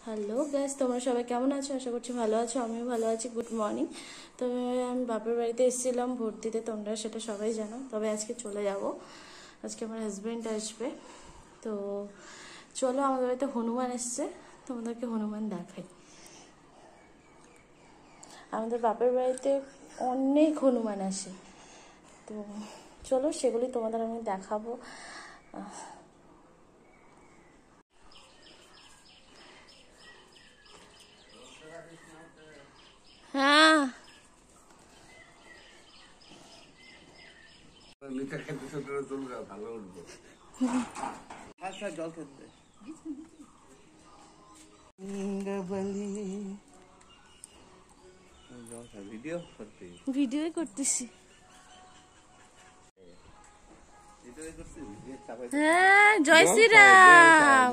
Hello guys, তোমরা সবাই কেমন আছো? আশা করছি ভালো আছো, আমিও ভালো আছি। Good morning. তবে আমি বাপের বাড়িতে এসেছিলাম ভোট দিতে, তোমরা সেটা সবাই জানো। তবে আজকে চলে যাব, আজকে আমার হাজব্যান্ড আসবে। তো চলো, আমাদের বাড়িতে হনুমান এসছে, তোমাদেরকে হনুমান দেখাই। আমাদের বাপের বাড়িতে অনেক হনুমান আসে, তো চলো সেগুলি তোমাদের আমি দেখাবো। হ্যাঁ, ভালো উঠবো। আচ্ছা, জল খেতে ভিডিও করতেছি। হ্যাঁ, জয় শ্রীরাম।